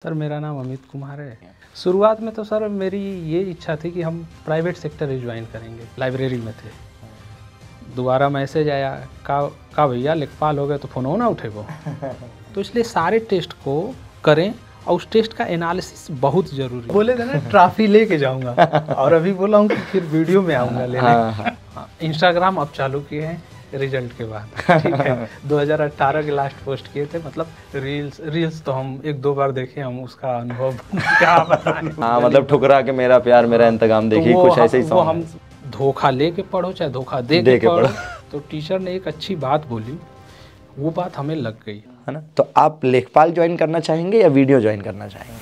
Sir मेरा नाम अमित कुमार है। शुरुआत में तो सर मेरी ये इच्छा थी कि हम प्राइवेट सेक्टर ही ज्वाइन करेंगे। लाइब्रेरी में थे, दोबारा मैसेज आया का भैया लेखपाल हो गए तो फ़ोन ना उठेगो। तो इसलिए सारे टेस्ट को करें और उस टेस्ट का एनालिसिस बहुत ज़रूरी है। बोले थे ना ट्रॉफी लेके जाऊंगा और अभी बोला हूँ कि फिर वीडियो में आऊँगा लेने। इंस्टाग्राम अब चालू किए हैं रिजल्ट के बाद, ठीक है। 2018 के लास्ट पोस्ट किए थे, मतलब रील्स तो हम एक दो बार देखे, हम उसका अनुभव क्या बताएं। हाँ, मतलब ठुकरा के मेरा प्यार मेरा इंतकाम देखिए, कुछ ऐसे ही वो हम धोखा लेके पढ़ो चाहे धोखा दे के पढ़ो। तो टीचर ने एक अच्छी बात बोली, वो बात हमें लग गई, है ना। तो आप लेखपाल ज्वाइन करना चाहेंगे या वीडियो ज्वाइन करना चाहेंगे?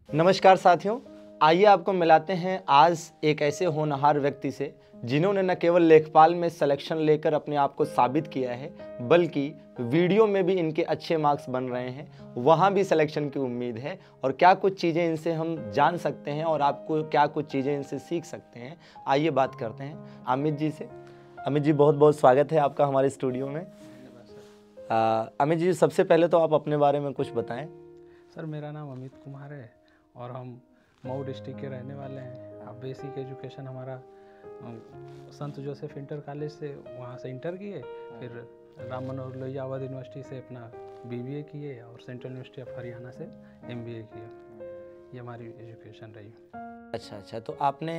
नमस्कार साथियों, आइए आपको मिलाते हैं आज एक ऐसे होनहार व्यक्ति से जिन्होंने न केवल लेखपाल में सिलेक्शन लेकर अपने आप को साबित किया है, बल्कि वीडियो में भी इनके अच्छे मार्क्स बन रहे हैं, वहाँ भी सिलेक्शन की उम्मीद है। और क्या कुछ चीज़ें इनसे हम जान सकते हैं और आपको क्या कुछ चीज़ें इनसे सीख सकते हैं, आइए बात करते हैं अमित जी से। अमित जी, बहुत बहुत स्वागत है आपका हमारे स्टूडियो में। अमित जी, सबसे पहले तो आप अपने बारे में कुछ बताएं। सर मेरा नाम अमित कुमार है और हम मऊ डिस्ट्रिक्ट के रहने वाले हैं। अब बेसिक एजुकेशन हमारा संत जोसेफ इंटर कॉलेज से, वहाँ से इंटर किए, फिर राम मनोहर लोहिया अवध यूनिवर्सिटी से अपना बीबीए किए और सेंट्रल यूनिवर्सिटी ऑफ हरियाणा से एमबीए किया। ये हमारी एजुकेशन रही। अच्छा, तो आपने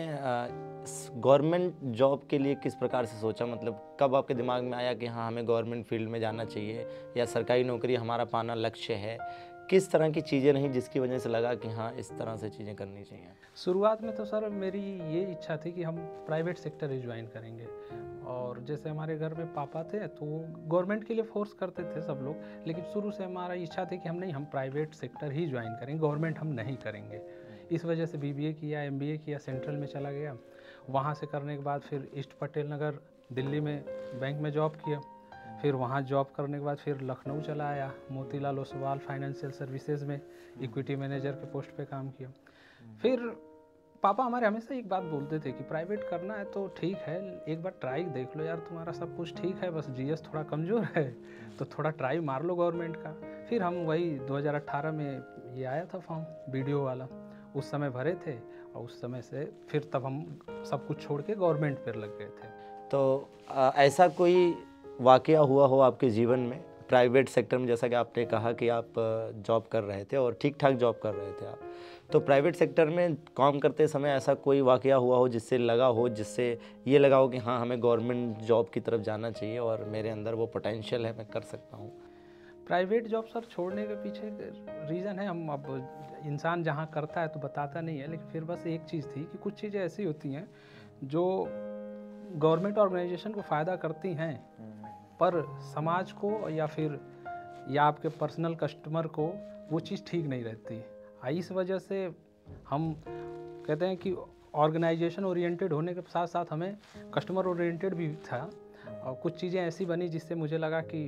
गवर्नमेंट जॉब के लिए किस प्रकार से सोचा? मतलब कब आपके दिमाग में आया कि हाँ, हमें गवर्नमेंट फील्ड में जाना चाहिए या सरकारी नौकरी हमारा पाना लक्ष्य है? किस तरह की चीज़ें रहीं जिसकी वजह से लगा कि हाँ, इस तरह से चीज़ें करनी चाहिए? शुरुआत में तो सर मेरी ये इच्छा थी कि हम प्राइवेट सेक्टर ही ज्वाइन करेंगे। और जैसे हमारे घर में पापा थे तो वो गवर्नमेंट के लिए फोर्स करते थे सब लोग, लेकिन शुरू से हमारा इच्छा थी कि हम प्राइवेट सेक्टर ही ज्वाइन करेंगे, गवर्नमेंट हम नहीं करेंगे। इस वजह से बीबीए किया, एमबीए किया, सेंट्रल में चला गया। वहाँ से करने के बाद फिर ईस्ट पटेल नगर दिल्ली में बैंक में जॉब किया। फिर वहाँ जॉब करने के बाद फिर लखनऊ चला आया, मोतीलाल ओसवाल फाइनेंशियल सर्विसेज में इक्विटी मैनेजर के पोस्ट पे काम किया। फिर पापा हमारे हमेशा एक बात बोलते थे कि प्राइवेट करना है तो ठीक है, एक बार ट्राई देख लो यार, तुम्हारा सब कुछ ठीक है, बस जीएस थोड़ा कमज़ोर है तो थोड़ा ट्राई मार लो गवर्नमेंट का। फिर हम वही 2018 में ये आया था फॉर्म वीडियो वाला, उस समय भरे थे और उस समय से फिर तब हम सब कुछ छोड़ के गवर्नमेंट पर लग गए थे। तो ऐसा कोई वाकया हुआ हो आपके जीवन में प्राइवेट सेक्टर में, जैसा कि आपने कहा कि आप जॉब कर रहे थे और ठीक ठाक जॉब कर रहे थे आप, तो प्राइवेट सेक्टर में काम करते समय ऐसा कोई वाकया हुआ हो जिससे ये लगा हो कि हाँ, हमें गवर्नमेंट जॉब की तरफ जाना चाहिए और मेरे अंदर वो पोटेंशियल है, मैं कर सकता हूँ? प्राइवेट जॉब सर छोड़ने के पीछे रीज़न है, हम अब इंसान जहाँ करता है तो बताता नहीं है, लेकिन फिर बस एक चीज़ थी कि कुछ चीज़ें ऐसी होती हैं जो गवर्नमेंट ऑर्गेनाइजेशन को फ़ायदा करती हैं, पर समाज को या आपके पर्सनल कस्टमर को वो चीज़ ठीक नहीं रहती। इस वजह से हम कहते हैं कि ऑर्गेनाइजेशन ओरिएंटेड होने के साथ साथ हमें कस्टमर ओरिएंटेड भी था। और कुछ चीज़ें ऐसी बनी जिससे मुझे लगा कि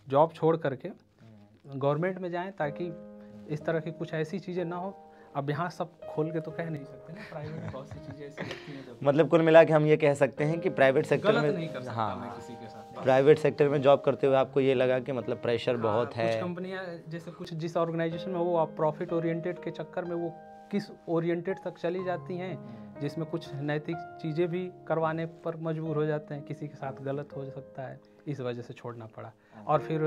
जॉब छोड़ करके गवर्नमेंट में जाएं, ताकि इस तरह की कुछ ऐसी चीज़ें ना हो। अब यहाँ सब खोल के तो कह नहीं सकते ना, प्राइवेट में बहुत सी चीज़ें ऐसी होती हैं। मतलब कुल मिला के हम ये कह सकते हैं कि प्राइवेट सेक्टर में नहीं कर सकता मैं किसी के साथ। प्राइवेट सेक्टर में जॉब करते हुए आपको ये लगा कि मतलब प्रेशर बहुत है। कुछ कंपनियां जैसे कुछ जिस ऑर्गेनाइजेशन में वो आप प्रॉफिट ओरिएंटेड के चक्कर में वो किस ओरिएंटेड तक चली जाती हैं, जिसमें कुछ नैतिक चीज़ें भी करवाने पर मजबूर हो जाते हैं, किसी के साथ गलत हो सकता है, इस वजह से छोड़ना पड़ा। और फिर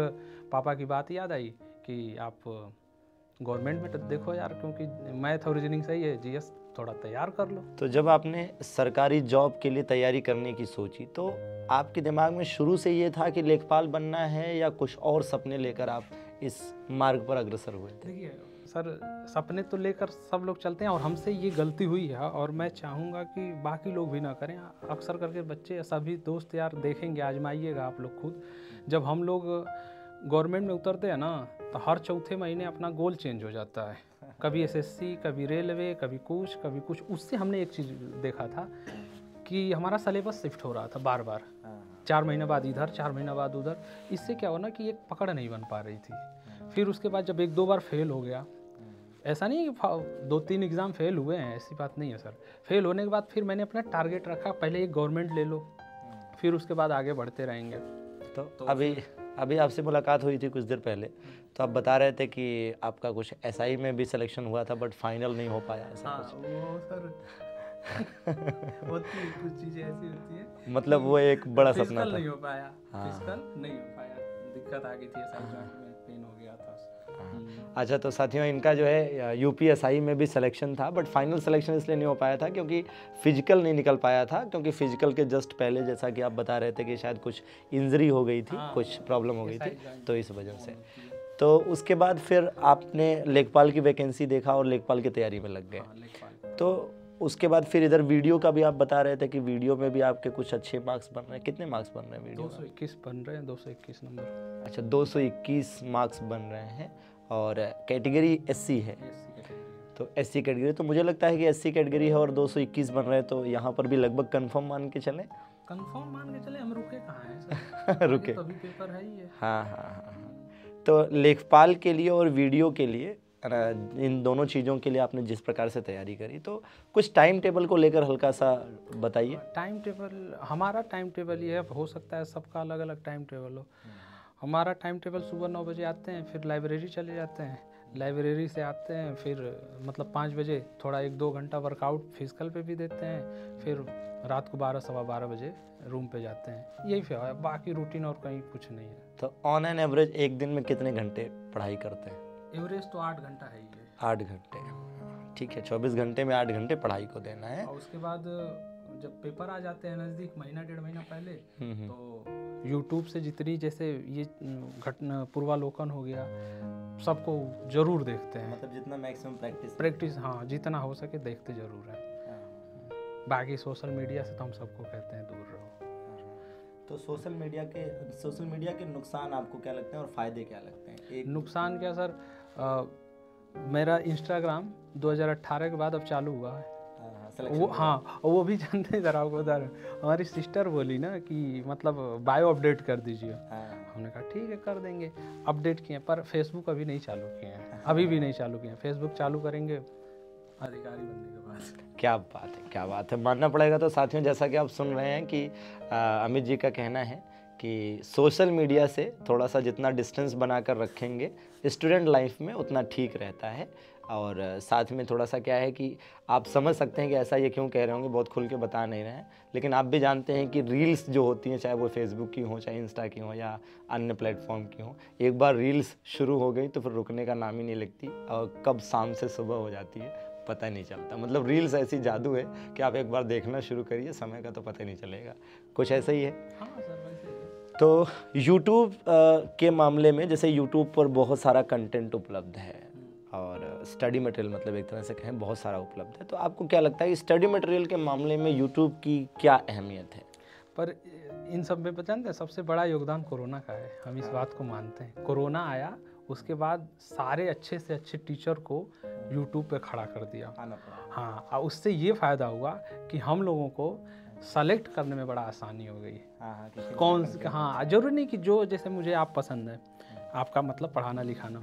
पापा की बात याद आई कि आप गवर्नमेंट में देखो यार, क्योंकि मैथ और रीजनिंग सही है, जीएस थोड़ा तैयार कर लो। तो जब आपने सरकारी जॉब के लिए तैयारी करने की सोची तो आपके दिमाग में शुरू से ये था कि लेखपाल बनना है या कुछ और सपने लेकर आप इस मार्ग पर अग्रसर हुए थे? देखिए सर, सपने तो लेकर सब लोग चलते हैं और हमसे ये गलती हुई है और मैं चाहूँगा कि बाकी लोग भी ना करें। अक्सर करके बच्चे, सभी दोस्त यार देखेंगे, आजमाइएगा आप लोग खुद। जब हम लोग गवर्नमेंट में उतरते हैं ना, तो हर चौथे महीने अपना गोल चेंज हो जाता है, कभी एसएससी, कभी रेलवे, कभी कुछ। उससे हमने एक चीज़ देखा था कि हमारा सिलेबस शिफ्ट हो रहा था बार बार, 4 महीने बाद इधर, 4 महीने बाद उधर। इससे क्या हुआ ना कि एक पकड़ नहीं बन पा रही थी। फिर उसके बाद जब 1-2 बार फेल हो गया, ऐसा नहीं कि 2-3 एग्ज़ाम फेल हुए हैं, ऐसी बात नहीं है सर। फेल होने के बाद फिर मैंने अपना टारगेट रखा, पहले एक गवर्नमेंट ले लो, फिर उसके बाद आगे बढ़ते रहेंगे। तो अभी आपसे मुलाकात हुई थी कुछ देर पहले, तो आप बता रहे थे कि आपका कुछ एसआई में भी सिलेक्शन हुआ था बट फाइनल नहीं हो पाया ऐसा हाँ, कुछ। वो सर होती कुछ चीज़ें ऐसी होती है, मतलब वो एक बड़ा सपना फिजिकल था। नहीं हो पाया, हाँ। फिजिकल नहीं हो पाया, दिक्कत आ गई थी, एसआई जॉइंट में पेन हो गया था। अच्छा, तो साथियों इनका जो है यूपीएसआई में भी सिलेक्शन था बट फाइनल सिलेक्शन इसलिए नहीं हो पाया था क्योंकि फिजिकल नहीं निकल पाया था, क्योंकि फिजिकल के जस्ट पहले जैसा कि आप बता रहे थे कि शायद कुछ इंजरी हो गई थी, हाँ, कुछ प्रॉब्लम हो गई SI थी, joint तो इस वजह से। तो उसके बाद फिर आपने लेखपाल की वैकेंसी देखा और लेखपाल की तैयारी में लग गए। हाँ, लेखपाल। तो उसके बाद फिर इधर वीडियो का भी आप बता रहे थे कि वीडियो में भी आपके कुछ अच्छे मार्क्स बन रहे हैं। कितने मार्क्स बन रहे हैं वीडियो में? 221 बन रहे हैं, 221 नंबर। अच्छा, 221 मार्क्स बन रहे हैं और कैटेगरी एससी है। SC category. तो एससी कैटेगरी, तो मुझे लगता है कि एससी कैटेगरी है और 221 बन रहे हैं, तो यहाँ पर भी लगभग कंफर्म मान के चलें। कंफर्म मान के चले, हम रुके कहाँ हैं सर? रुके। तो अभी पेपर है ही है। हाँ हाँ हाँ हाँ। तो लेखपाल के लिए और वीडियो के लिए इन दोनों चीज़ों के लिए आपने जिस प्रकार से तैयारी करी, तो कुछ टाइम टेबल को लेकर हल्का सा बताइए। टाइम टेबल, हमारा टाइम टेबल ये है, हो सकता है सबका अलग अलग टाइम टेबल हो। हमारा टाइम टेबल सुबह 9 बजे आते हैं, फिर लाइब्रेरी चले जाते हैं, लाइब्रेरी से आते हैं, फिर मतलब 5 बजे थोड़ा 1-2 घंटा वर्कआउट फिजिकल पे भी देते हैं, फिर रात को 12 सवा 12 बजे रूम पे जाते हैं। यही फिर है, बाकी रूटीन और कहीं कुछ नहीं है। तो ऑन एन एवरेज एक दिन में कितने घंटे पढ़ाई करते हैं? एवरेज तो 8 घंटा है ही है। 8 घंटे, ठीक है। 24 घंटे में 8 घंटे पढ़ाई को देना है। और उसके बाद जब पेपर आ जाते हैं नज़दीक, महीना 1.5 महीना पहले, तो यूट्यूब से जितनी जैसे ये घटना पूर्वालोकन हो गया, सबको जरूर देखते हैं। मतलब जितना मैक्सिमम प्रैक्टिस, हाँ, जितना हो सके देखते जरूर है। बाकी सोशल मीडिया से तो हम सबको कहते हैं दूर रहो। तो सोशल मीडिया के नुकसान आपको क्या लगते हैं और फायदे क्या लगते हैं? एक नुकसान क्या सर, मेरा इंस्टाग्राम 2018 के बाद अब चालू हुआ है। वो, हाँ, वो भी जानते हैं, जरा आपको बता रहे हैं, हमारी सिस्टर बोली ना कि मतलब बायो अपडेट कर दीजिए। हमने कहा ठीक है कर देंगे, अपडेट किए, पर फेसबुक अभी नहीं चालू किए हैं, अभी भी नहीं चालू किए हैं। फेसबुक चालू करेंगे अधिकारी बनने के बाद। क्या बात है, क्या बात है, मानना पड़ेगा। तो साथियों, जैसा कि आप सुन रहे हैं कि अमित जी का कहना है कि सोशल मीडिया से थोड़ा सा जितना डिस्टेंस बनाकर रखेंगे स्टूडेंट लाइफ में उतना ठीक रहता है। और साथ में थोड़ा सा क्या है कि आप समझ सकते हैं कि ऐसा ये क्यों कह रहे होंगे, बहुत खुल के बता नहीं रहे हैं, लेकिन आप भी जानते हैं कि रील्स जो होती हैं, चाहे वो फेसबुक की हो, चाहे इंस्टा की हो या अन्य प्लेटफॉर्म की हो, एक बार रील्स शुरू हो गई तो फिर रुकने का नाम ही नहीं लगती, और कब शाम से सुबह हो जाती है पता नहीं चलता। मतलब रील्स ऐसी जादू है कि आप एक बार देखना शुरू करिए, समय का तो पता नहीं चलेगा। कुछ ऐसा ही है। हाँ सर, वैसे ही है। तो YouTube के मामले में, जैसे YouTube पर बहुत सारा कंटेंट उपलब्ध है और स्टडी मटेरियल, मतलब एक तरह से कहें बहुत सारा उपलब्ध है, तो आपको क्या लगता है स्टडी मटेरियल के मामले में YouTube की क्या अहमियत है? पर इन सब में जानते हैं, सबसे बड़ा योगदान कोरोना का है, हम इस बात को मानते हैं। कोरोना आया, उसके बाद सारे अच्छे से अच्छे टीचर को यूट्यूब पे खड़ा कर दिया। हाँ, और उससे ये फ़ायदा हुआ कि हम लोगों को सेलेक्ट करने में बड़ा आसानी हो गई। कौन, हाँ, जरूरी नहीं कि जो जैसे मुझे आप पसंद है, आपका मतलब पढ़ाना लिखाना,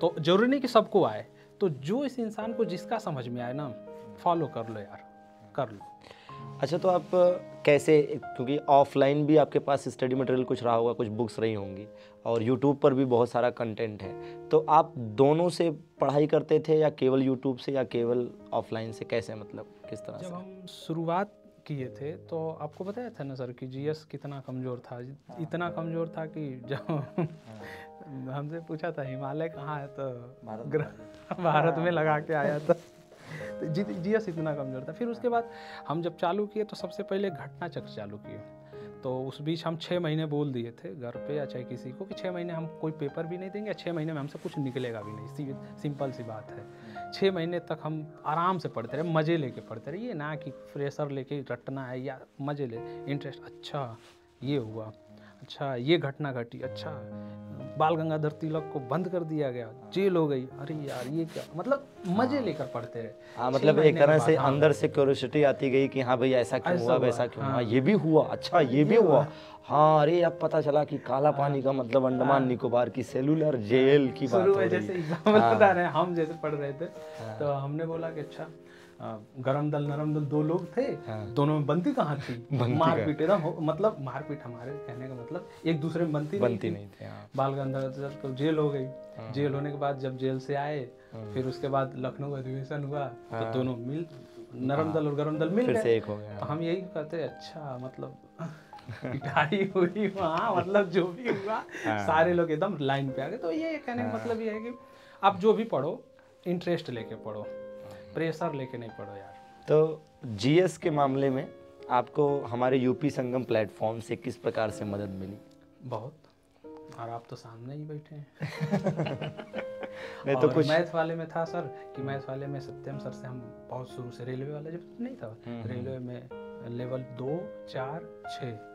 तो जरूरी नहीं कि सबको आए, तो जो इस इंसान को जिसका समझ में आए ना, फॉलो कर लो यार, कर लो। अच्छा, तो आप कैसे, क्योंकि ऑफलाइन भी आपके पास स्टडी मटेरियल कुछ रहा होगा, कुछ बुक्स रही होंगी, और यूट्यूब पर भी बहुत सारा कंटेंट है, तो आप दोनों से पढ़ाई करते थे या केवल यूट्यूब से या केवल ऑफलाइन से, कैसे, मतलब किस तरह से? जब हम शुरुआत किए थे तो आपको बताया था ना सर कि जीएस कितना कमज़ोर था। इतना कमज़ोर था कि जब हमसे पूछा था हिमालय कहाँ है, तो भारत में लगा के आया था। तो जीएस इतना कमज़ोर था। फिर उसके बाद हम जब चालू किए तो सबसे पहले घटना चक्र चालू किए, तो उस बीच हम 6 महीने बोल दिए थे घर पे या चाहे किसी को कि 6 महीने हम कोई पेपर भी नहीं देंगे, 6 महीने में हमसे कुछ निकलेगा भी नहीं। सिंपल सी बात है। 6 महीने तक हम आराम से पढ़ते रहे, मज़े लेके पढ़ते रहे, ये ना कि प्रेशर लेके रटना है, या मज़े ले, इंटरेस्ट, अच्छा ये हुआ, अच्छा ये घटना घटी, अच्छा बाल गंगाधर तिलक को बंद कर दिया गया, जेल हो गई, अरे यार ये क्या, मतलब मज़े लेकर पढ़ते रहे। हाँ, मतलब एक तरह से अंदर से क्यूरियोसिटी आती गई कि हाँ भाई ऐसा क्यों हुआ, वैसा क्यों हुआ, ये भी हुआ, अच्छा ये भी हुआ, हाँ, अरे अब पता चला कि काला पानी का मतलब अंडमान निकोबार की सेलुलर जेल की बात हो रही है। जैसे एग्जाम्पल बता रहे हैं, हम जैसे पढ़ रहे थे तो हमने बोला कि अच्छा गरम दल नरम दल 2 लोग थे, हाँ। दोनों में बनती कहाँ थी, बनती मारपीट एकदम मतलब मारपीट, हमारे कहने का मतलब एक दूसरे में बनती नहीं थी। हाँ। बाल गंगाधर तो जेल हो गई, जेल होने के बाद जब जेल से आए फिर उसके बाद लखनऊ अधिवेशन हुआ तो दोनों मिल, नरम दल और गरम दल मिल फिर गए, से एक हो गया। तो हम यही कहते अच्छा मतलब पिटाई हुई वहाँ, मतलब जो भी हुआ सारे लोग एकदम लाइन पे आ गए। तो ये कहने का मतलब ये है कि आप जो भी पढ़ो इंटरेस्ट लेके पढ़ो, प्रेशर लेके नहीं पढ़ो यार। तो जीएस के मामले में आपको हमारे यूपी संगम प्लेटफॉर्म से किस प्रकार से मदद मिली? बहुत, और आप तो सामने ही बैठे हैं। नहीं और तो कुछ मैथ वाले में था सर कि मैथ वाले में सत्यम सर से हम बहुत शुरू से, रेलवे वाला जब नहीं था, रेलवे में लेवल 2, 4, 6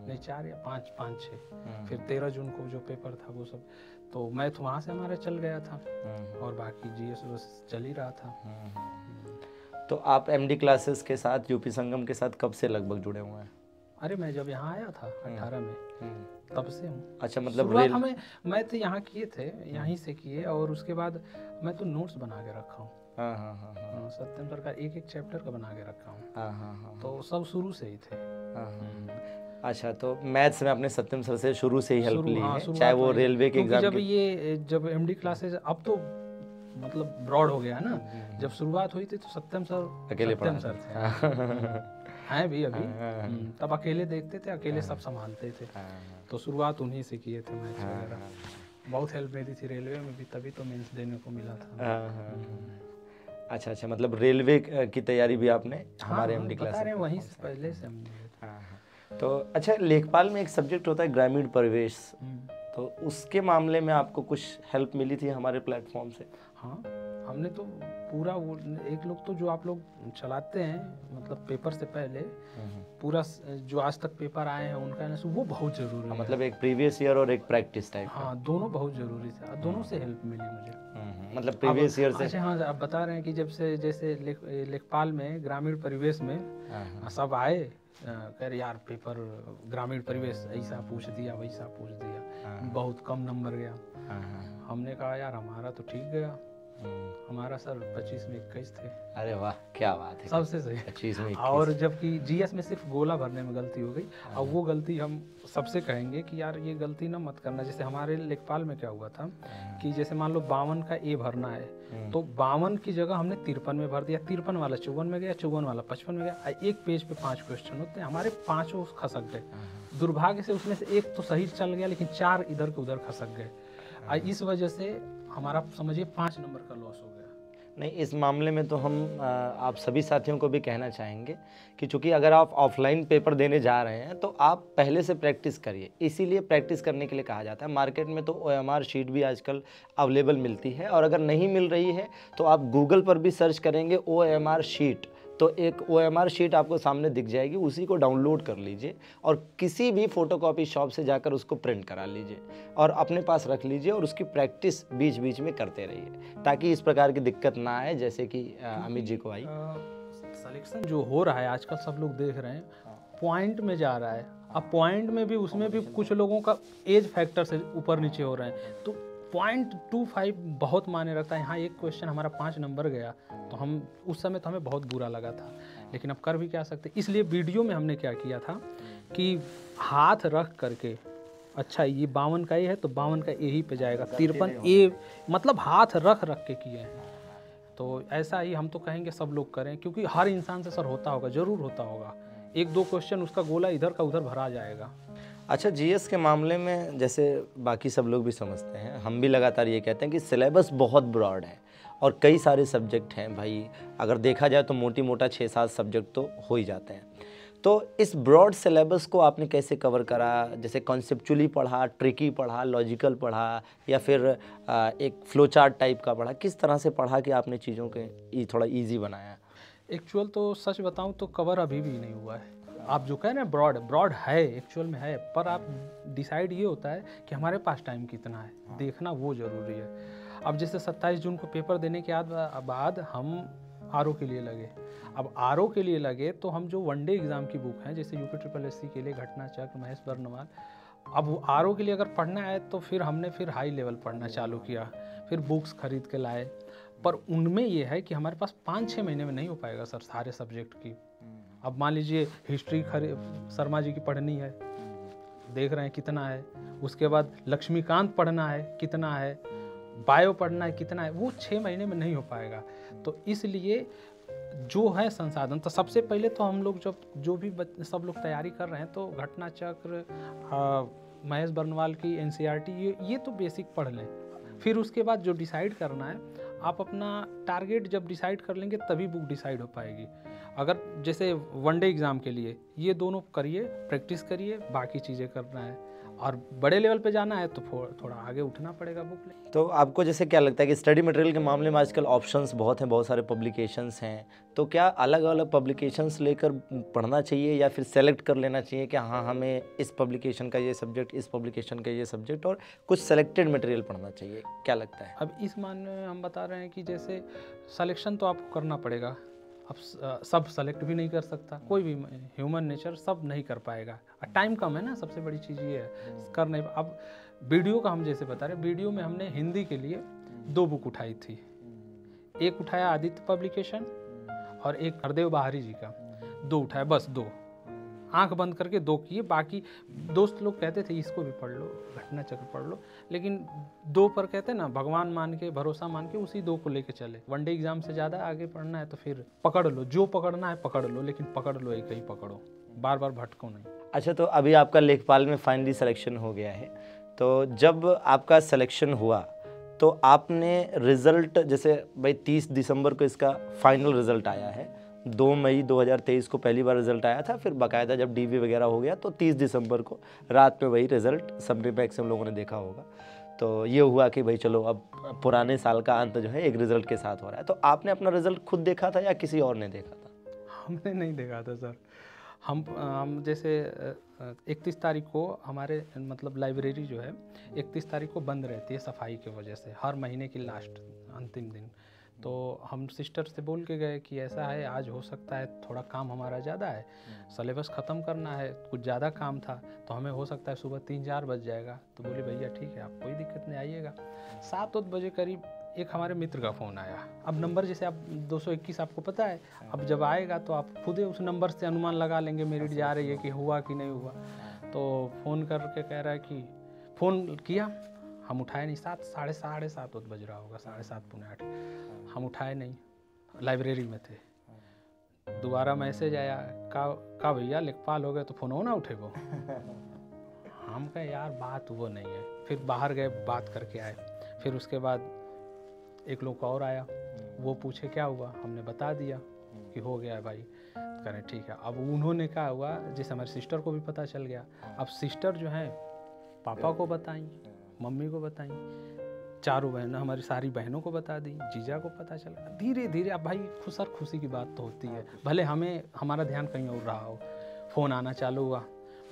नहीं 4 या 5, 5, 6 फिर 13 जून को जो पेपर था वो सब, तो मैथ वहाँ से हमारा चल गया था और बाकी जीएस बस चल ही रहा था। तो आप एमडी क्लासेस के साथ यूपी संगम के साथ कब से लगभग जुड़े हुए हैं? अरे मैं जब यहाँ आया था 18 में तब से हूँ। अच्छा, मतलब शुरुआत हमें मैं तो यहाँ किए थे, यहीं से किए, और उसके बाद मैं तो नोट्स बना के रखा हूँ। हाँ, सत्यम सर का एक एक चैप्टर का बना के रखा हूँ। तो सब शुरू से ही थे। अच्छा, तो मैथ्स में आपने सत्यम सर से शुरू से ही हेल्प ली है, शुरुआत चाहे वो वही। रेलवे के क्योंकि एग्जाम जब एमडी क्लासेस अब तो मतलब ब्रॉड हो गया ना, जब शुरुआत हुई थी तो सत्यम सर अकेले सत्यम सर थे हैं भी अभी, तब अकेले देखते थे, अकेले सब संभालते थे, तो शुरुआत उन्हीं से किए थे मैथ्स वगैरह। बहुत हेल्प मिली थी रेलवे में भी, तभी तो मेंस देने को मिला था। अच्छा, मतलब रेलवे की तैयारी भी आपने हमारे एमडी क्लास में वहीं से पहले से हम। तो अच्छा, लेखपाल में एक सब्जेक्ट होता है ग्रामीण परिवेश, तो उसके मामले में आपको कुछ हेल्प मिली थी हमारे प्लेटफॉर्म से? हाँ, हमने तो पूरा वो एक लोग तो जो आप लोग चलाते हैं मतलब पेपर से पहले पूरा जो आज तक पेपर आए हैं उनका वो बहुत जरूरी है। मतलब एक प्रीवियस ईयर और एक प्रैक्टिस टाइप। हाँ, दोनों बहुत जरूरी थे, दोनों से हेल्प मिली मुझे। मतलब प्रीवियस ईयर से। अच्छा हाँ, आप बता रहे हैं कि जब से जैसे लेखपाल में ग्रामीण परिवेश में सब आए, कह रहे यार पेपर ग्रामीण परिवेश ऐसा पूछ दिया वैसा पूछ दिया, बहुत कम नंबर गया। हमने कहा यार हमारा तो ठीक गया, हमारा सर 25 में 21 थे। अरे वाह, क्या बात है, सबसे सही 25 में 21। और जबकि जीएस में सिर्फ गोला भरने में गलती हो गई, और वो गलती हम सबसे कहेंगे कि यार ये गलती ना मत करना। जैसे हमारे लेखपाल में क्या हुआ था कि जैसे मान लो 52 का ए भरना है, तो 52 की जगह हमने 53 में भर दिया, 53 वाला 54 में गया, 54 वाला 55 में गया। एक पेज पे 5 क्वेश्चन होते हैं, हमारे 5 खसक गए। दुर्भाग्य से उसमें से एक तो सही चल गया, लेकिन 4 इधर के उधर खसक गए। इस वजह से हमारा समझिए 5 नंबर का लॉस हो गया। नहीं, इस मामले में तो हम आप सभी साथियों को भी कहना चाहेंगे कि चूंकि अगर आप ऑफलाइन पेपर देने जा रहे हैं तो आप पहले से प्रैक्टिस करिए। इसीलिए प्रैक्टिस करने के लिए कहा जाता है। मार्केट में तो OMR शीट भी आजकल अवेलेबल मिलती है, और अगर नहीं मिल रही है तो आप गूगल पर भी सर्च करेंगे OMR शीट, तो एक OMR शीट आपको सामने दिख जाएगी, उसी को डाउनलोड कर लीजिए और किसी भी फोटोकॉपी शॉप से जाकर उसको प्रिंट करा लीजिए और अपने पास रख लीजिए, और उसकी प्रैक्टिस बीच बीच में करते रहिए ताकि इस प्रकार की दिक्कत ना आए जैसे कि अमित जी को आई। सिलेक्शन जो हो रहा है आजकल सब लोग देख रहे हैं, पॉइंट में जा रहा है। अब पॉइंट में भी उसमें भी कुछ लोगों का एज फैक्टर से ऊपर नीचे हो रहे हैं, तो 0.25 बहुत मायने रखता है। यहाँ एक क्वेश्चन हमारा 5 नंबर गया, तो हम उस समय तो हमें बहुत बुरा लगा था, लेकिन अब कर भी क्या सकते। इसलिए वीडियो में हमने क्या किया था कि हाथ रख करके, अच्छा ये 52 का ए है तो 52 का ए ही पे जाएगा, 53 ए मतलब हाथ रख के किए हैं। तो ऐसा ही हम तो कहेंगे सब लोग करें, क्योंकि हर इंसान से सर होता होगा, ज़रूर होता होगा, 1-2 क्वेश्चन उसका गोला इधर का उधर भरा जाएगा। अच्छा, जीएस के मामले में जैसे बाकी सब लोग भी समझते हैं, हम भी लगातार ये कहते हैं कि सिलेबस बहुत ब्रॉड है और कई सारे सब्जेक्ट हैं भाई, अगर देखा जाए तो मोटी मोटा 6-7 सब्जेक्ट तो हो ही जाते हैं। तो इस ब्रॉड सिलेबस को आपने कैसे कवर करा? जैसे कॉन्सेप्चुअली पढ़ा, ट्रिकी पढ़ा, लॉजिकल पढ़ा, या फिर एक फ्लो चार्ट टाइप का पढ़ा? किस तरह से पढ़ा कि आपने चीज़ों के थोड़ा ईजी बनाया? एक्चुअल तो सच बताऊं तो कवर अभी भी नहीं हुआ है। आप जो कह रहे हैं ब्रॉड है, एक्चुअल में है, पर आप डिसाइड ये होता है कि हमारे पास टाइम कितना है, देखना वो ज़रूरी है। अब जैसे 27 जून को पेपर देने के बाद हम RO के लिए लगे। अब RO के लिए लगे तो हम जो वनडे एग्ज़ाम की बुक हैं, जैसे UPSSC के लिए घटना चक्र, महेश बर्नवाल, अब वो RO के लिए अगर पढ़ना है तो फिर हमने हाई लेवल पढ़ना चालू किया, फिर बुक्स खरीद के लाए, पर उनमें ये है कि हमारे पास 5-6 महीने में नहीं हो पाएगा सर सारे सब्जेक्ट की। अब मान लीजिए हिस्ट्री शर्मा जी की पढ़नी है, देख रहे हैं कितना है, उसके बाद लक्ष्मीकांत पढ़ना है कितना है, बायो पढ़ना है कितना है, वो 6 महीने में नहीं हो पाएगा। तो इसलिए जो है संसाधन, तो सबसे पहले तो हम लोग जो भी सब लोग तैयारी कर रहे हैं तो घटना चक्र, महेश बर्नवाल की एनसीईआरटी, ये तो बेसिक पढ़ लें। फिर उसके बाद जो डिसाइड करना है, आप अपना टारगेट जब डिसाइड कर लेंगे तभी बुक डिसाइड हो पाएगी। अगर जैसे वनडे एग्ज़ाम के लिए ये दोनों करिए, प्रैक्टिस करिए, बाकी चीज़ें करना है, और बड़े लेवल पे जाना है तो थोड़ा आगे उठना पड़ेगा बुक ले। तो आपको जैसे क्या लगता है कि स्टडी मटेरियल के मामले में आजकल ऑप्शंस बहुत हैं, बहुत सारे पब्लिकेशंस हैं, तो क्या अलग अलग पब्लिकेशंस लेकर पढ़ना चाहिए या फिर सेलेक्ट कर लेना चाहिए कि हाँ हमें इस पब्लिकेशन का ये सब्जेक्ट, इस पब्लिकेशन का ये सब्जेक्ट, और कुछ सेलेक्टेड मटेरियल पढ़ना चाहिए, क्या लगता है? अब इस मामले में हम बता रहे हैं कि जैसे सिलेक्शन तो आपको करना पड़ेगा। अब सब सेलेक्ट भी नहीं कर सकता कोई भी, ह्यूमन नेचर सब नहीं कर पाएगा, टाइम कम है ना, सबसे बड़ी चीज़ ये है कर नहीं। अब वीडियो का हम जैसे बता रहे, वीडियो में हमने हिंदी के लिए 2 बुक उठाई थी, एक उठाया आदित्य पब्लिकेशन और एक हरदेव बाहरी जी का, 2 उठाया, बस 2, आंख बंद करके 2 किए। बाकी दोस्त लोग कहते थे इसको भी पढ़ लो, घटना चक्र पढ़ लो, लेकिन 2 पर कहते ना भगवान मान के, भरोसा मान के उसी 2 को लेके चले। वनडे एग्जाम से ज़्यादा आगे पढ़ना है तो फिर पकड़ लो, जो पकड़ना है पकड़ लो, लेकिन पकड़ लो एक ही पकड़ो, बार बार भटको नहीं। अच्छा, तो अभी आपका लेखपाल में फाइनली सिलेक्शन हो गया है, तो जब आपका सिलेक्शन हुआ तो आपने रिज़ल्ट, जैसे भाई 30 दिसंबर को इसका फाइनल रिज़ल्ट आया है, 2 मई 2023 को पहली बार रिज़ल्ट आया था, फिर बाकायदा जब डीवी वगैरह हो गया तो 30 दिसंबर को रात में वही रिज़ल्ट सबने मैक्सिमम लोगों ने देखा होगा। तो ये हुआ कि भाई चलो अब पुराने साल का अंत जो है एक रिज़ल्ट के साथ हो रहा है। तो आपने अपना रिज़ल्ट खुद देखा था या किसी और ने देखा था? हमने नहीं देखा था सर। हम जैसे 31 तारीख को हमारे मतलब लाइब्रेरी जो है 31 तारीख को बंद रहती है सफाई की वजह से, हर महीने की लास्ट अंतिम दिन। तो हम सिस्टर से बोल के गए कि ऐसा है, आज हो सकता है थोड़ा काम हमारा ज़्यादा है, सिलेबस ख़त्म करना है, कुछ ज़्यादा काम था, तो हमें हो सकता है सुबह 3-4 बज जाएगा। तो बोले भैया ठीक है, आप कोई दिक्कत नहीं, आइएगा। 7-8 बजे करीब एक हमारे मित्र का फ़ोन आया। अब नंबर जैसे आप 221 आपको पता है, अब जब आएगा तो आप खुद ही उस नंबर से अनुमान लगा लेंगे मेरिट जा रही है कि हुआ कि नहीं हुआ। तो फ़ोन करके कह रहा है कि फ़ोन किया, हम उठाए नहीं, 7 बज रहा होगा, 7:30 पौने 8, हम उठाए नहीं, लाइब्रेरी में थे। दोबारा मैसेज आया, का भैया लेखपाल हो गए तो फ़ोन हो ना उठे वो। हम कहे यार बात वो नहीं है। फिर बाहर गए, बात करके आए। फिर उसके बाद एक लोग और आया, वो पूछे क्या हुआ, हमने बता दिया कि हो गया है भाई। कह रहे ठीक है। अब उन्होंने क्या हुआ, जैसे हमारी सिस्टर को भी पता चल गया, अब सिस्टर जो है पापा को बताई, मम्मी को बताई, चारों बहनों, हमारी सारी बहनों को बता दी, जीजा को पता चला। धीरे धीरे अब भाई खुशी की बात तो होती है, भले हमारा ध्यान कहीं और रहा हो। फ़ोन आना चालू हुआ,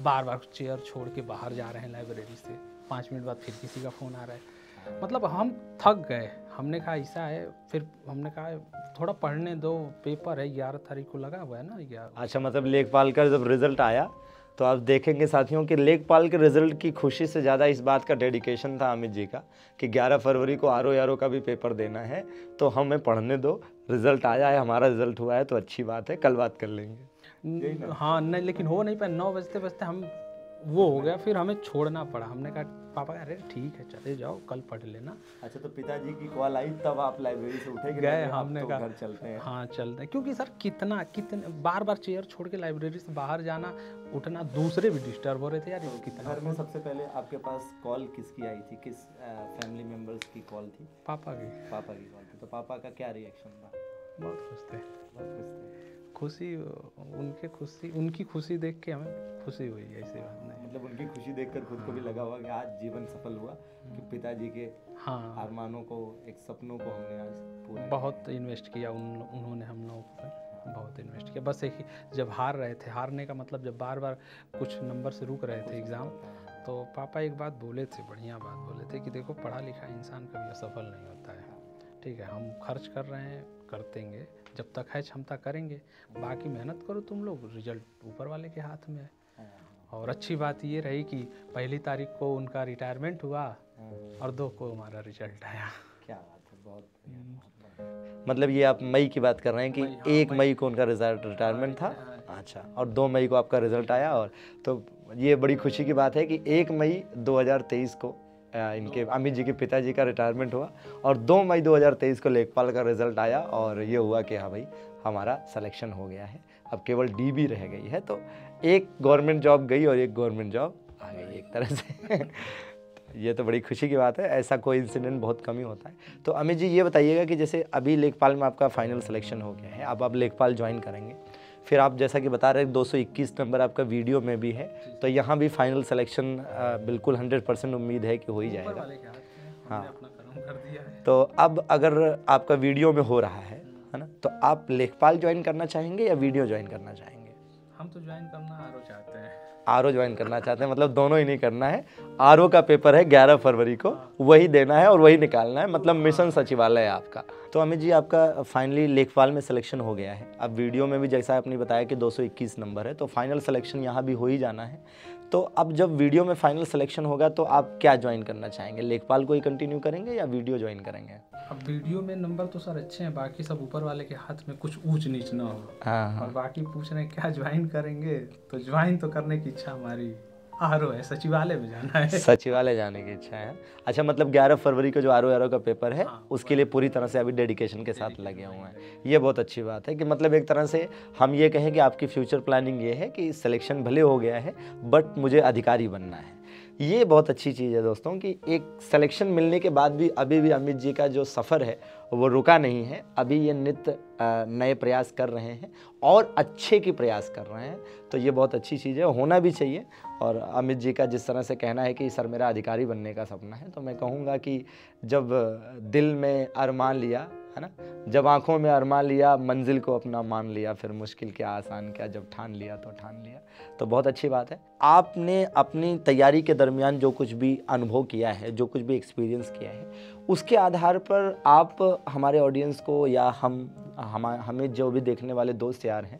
बार बार चेयर छोड़ के बाहर जा रहे हैं लाइब्रेरी से, 5 मिनट बाद फिर किसी का फ़ोन आ रहा है। मतलब हम थक गए। हमने कहा ऐसा है, फिर हमने कहा थोड़ा पढ़ने दो, पेपर है 11 तारीख को लगा हुआ है ना 11। अच्छा, मतलब लेखपाल का जब रिज़ल्ट आया तो आप देखेंगे साथियों कि लेखपाल के रिज़ल्ट की खुशी से ज़्यादा इस बात का डेडिकेशन था अमित जी का कि 11 फरवरी को आर का भी पेपर देना है, तो हमें पढ़ने दो, रिज़ल्ट आया है, हमारा रिज़ल्ट हुआ है तो अच्छी बात है, कल बात कर लेंगे। हाँ नहीं, लेकिन हो नहीं पाया। 9 बजते हम वो हो गया, फिर हमें छोड़ना पड़ा। हमने कहा पापा अरे ठीक है चले जाओ, कल पढ़ लेना। अच्छा, तो पिताजी की कॉल आई तब आप लाइब्रेरी से उठे गए? हमने कहा घर चलते हैं। हाँ चलते हैं, क्योंकि सर कितने बार बार चेयर छोड़ के लाइब्रेरी से बाहर जाना उठना, दूसरे भी डिस्टर्ब हो रहे थे यार। घर में सबसे पहले आपके पास कॉल किसकी आई थी, किस फैमिली मेम्बर्स की कॉल थी? पापा की कॉल थी। तो पापा का क्या रिएक्शन था? बहुत खुश थे। उनकी खुशी देख के हमें खुशी हुई, ऐसी बात नहीं। मतलब उनकी खुशी देखकर खुद को भी लगा हुआ कि आज जीवन सफल हुआ, कि पिताजी के अरमानों को, एक सपनों को हमने आज पूरा बहुत इन्वेस्ट किया उन्होंने हम लोगों को, बहुत इन्वेस्ट किया। बस एक ही, जब हार रहे थे, हारने का मतलब जब बार बार कुछ नंबर से रुक रहे थे एग्ज़ाम, तो पापा एक बात बोले थे, बढ़िया बात बोले थे कि देखो पढ़ा लिखा इंसान कभी असफल नहीं होता है, ठीक है, हम खर्च कर रहे हैं, कर देंगे, जब तक है क्षमता करेंगे, बाकी मेहनत करो तुम लोग, रिजल्ट ऊपर वाले के हाथ में है। और अच्छी बात ये रही कि 1 तारीख को उनका रिटायरमेंट हुआ और 2 को हमारा रिजल्ट आया। क्या बात है, बहुत बढ़िया। मतलब ये आप मई की बात कर रहे हैं कि 1 मई को उनका रिजल्ट रिटायरमेंट था। अच्छा, और 2 मई को आपका रिजल्ट आया। और तो ये बड़ी खुशी की बात है कि 1 मई 2023 को इनके अमित जी के पिताजी का रिटायरमेंट हुआ और 2 मई 2023 को लेखपाल का रिजल्ट आया और ये हुआ कि हाँ भाई हमारा सिलेक्शन हो गया है, अब केवल डीबी रह गई है। तो एक गवर्नमेंट जॉब गई और एक गवर्नमेंट जॉब आ गई एक तरह से। ये तो बड़ी खुशी की बात है, ऐसा कोई इंसिडेंट बहुत कम ही होता है। तो अमित जी ये बताइएगा कि जैसे अभी लेखपाल में आपका फाइनल सिलेक्शन हो गया है, अब आप लेखपाल ज्वाइन करेंगे, फिर आप जैसा कि बता रहे हैं 221 नंबर आपका वीडियो में भी है, तो यहाँ भी फाइनल सिलेक्शन बिल्कुल 100% उम्मीद है कि हो ही जाएगा। हाँ, तो अब अगर आपका वीडियो में हो रहा है ना, तो आप लेखपाल ज्वाइन करना चाहेंगे या वीडियो ज्वाइन करना चाहेंगे? हम तो ज्वाइन करना आरओ चाहते हैं। आरओ ज्वाइन करना चाहते हैं, मतलब दोनों ही नहीं करना है। आरओ का पेपर है 11 फरवरी को, वही देना है और वही निकालना है, मतलब मिशन सचिवालय है आपका। तो अमित जी आपका फाइनली लेखपाल में सिलेक्शन हो गया है। अब वीडियो में भी जैसा आपने बताया कि 221 नंबर है, तो फाइनल सिलेक्शन यहाँ भी हो ही जाना है। तो अब जब वीडियो में फाइनल सिलेक्शन होगा तो आप क्या ज्वाइन करना चाहेंगे? लेखपाल को ही कंटिन्यू करेंगे या वीडियो ज्वाइन करेंगे? अब वीडियो में नंबर तो सर अच्छे हैं, बाकी सब ऊपर वाले के हाथ में कुछ ऊंच नीच ना हो। हाँ। और बाकी पूछ रहे हैं क्या ज्वाइन करेंगे, तो ज्वाइन तो करने की इच्छा हमारी आरओ है, सचिवालय में जाना है। सचिवालय जाने की इच्छा है। अच्छा, मतलब 11 फरवरी को जो आरओ का पेपर है, उसके लिए पूरी तरह से अभी डेडिकेशन के साथ लगे हुए हैं। ये बहुत अच्छी बात है कि मतलब एक तरह से हम ये कहें कि आपकी फ्यूचर प्लानिंग ये है कि सिलेक्शन भले हो गया है बट मुझे अधिकारी बनना है। ये बहुत अच्छी चीज़ है दोस्तों कि एक सिलेक्शन मिलने के बाद भी अभी भी अमित जी का जो सफ़र है वो रुका नहीं है। अभी ये नित्य नए प्रयास कर रहे हैं और अच्छे की प्रयास कर रहे हैं, तो ये बहुत अच्छी चीज़ है, होना भी चाहिए। और अमित जी का जिस तरह से कहना है कि सर मेरा अधिकारी बनने का सपना है, तो मैं कहूँगा कि जब दिल में अरमान लिया है ना, जब आँखों में अरमान लिया, मंजिल को अपना मान लिया, फिर मुश्किल क्या आसान क्या, जब ठान लिया तो ठान लिया। तो बहुत अच्छी बात है। आपने अपनी तैयारी के दरमियान जो कुछ भी अनुभव किया है, जो कुछ भी एक्सपीरियंस किया है, उसके आधार पर आप हमारे ऑडियंस को या हमें जो भी देखने वाले दोस्त यार हैं,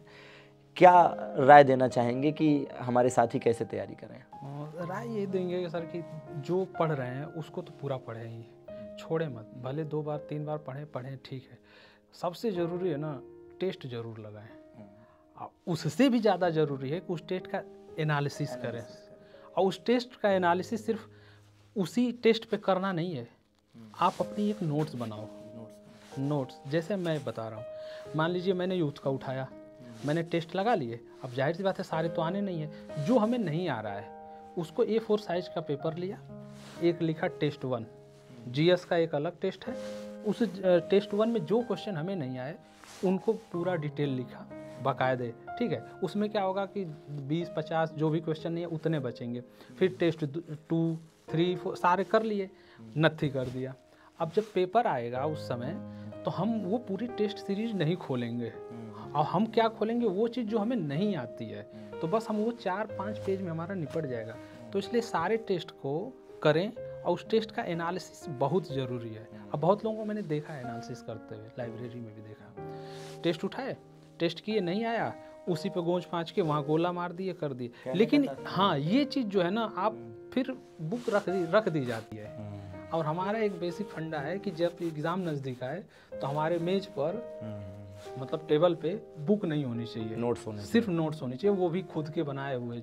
क्या राय देना चाहेंगे कि हमारे साथी कैसे तैयारी करें? राय ये देंगे सर कि जो पढ़ रहे हैं उसको तो पूरा पढ़ें ही, छोड़े मत। भले 2 बार 3 बार पढ़ें ठीक है। सबसे ज़रूरी है ना, टेस्ट ज़रूर लगाएं। उससे भी ज़्यादा ज़रूरी है कि उस टेस्ट का एनालिसिस करें। और उस टेस्ट का एनालिसिस सिर्फ उसी टेस्ट पे करना नहीं है, आप अपनी एक नोट्स बनाओ। नोट्स जैसे मैं बता रहा हूँ, मान लीजिए मैंने यूथ का उठाया, मैंने टेस्ट लगा लिए। अब जाहिर सी बात है सारे तो आने नहीं है, जो हमें नहीं आ रहा है उसको A4 साइज का पेपर लिया, एक लिखा टेस्ट 1, जीएस का एक अलग टेस्ट है, उस टेस्ट 1 में जो क्वेश्चन हमें नहीं आए उनको पूरा डिटेल लिखा बाकायदे, ठीक है। उसमें क्या होगा कि 20-50 जो भी क्वेश्चन नहीं है उतने बचेंगे। फिर टेस्ट 2, 3, 4 सारे कर लिए, नथी कर दिया। अब जब पेपर आएगा उस समय तो हम वो पूरी टेस्ट सीरीज नहीं खोलेंगे, और हम क्या खोलेंगे, वो चीज़ जो हमें नहीं आती है, तो बस हम वो 4-5 पेज में हमारा निपट जाएगा। तो इसलिए सारे टेस्ट को करें और उस टेस्ट का एनालिसिस बहुत ज़रूरी है। अब बहुत लोगों को मैंने देखा है एनालिसिस करते हुए, लाइब्रेरी में भी देखा, टेस्ट उठाए, टेस्ट किए, नहीं आया, उसी पे गोंज फाँच के वहाँ गोला मार दिए, कर दिए। लेकिन हाँ, ये चीज़ जो है ना, आप फिर बुक रख दी जाती है। और हमारा एक बेसिक फंडा है कि जब एग्ज़ाम नज़दीक आए तो हमारे मेज पर मतलब टेबल पे बुक नहीं होनी चाहिए, नोट्स होने, सिर्फ नोट्स होने चाहिए, वो भी खुद के बनाए हुए,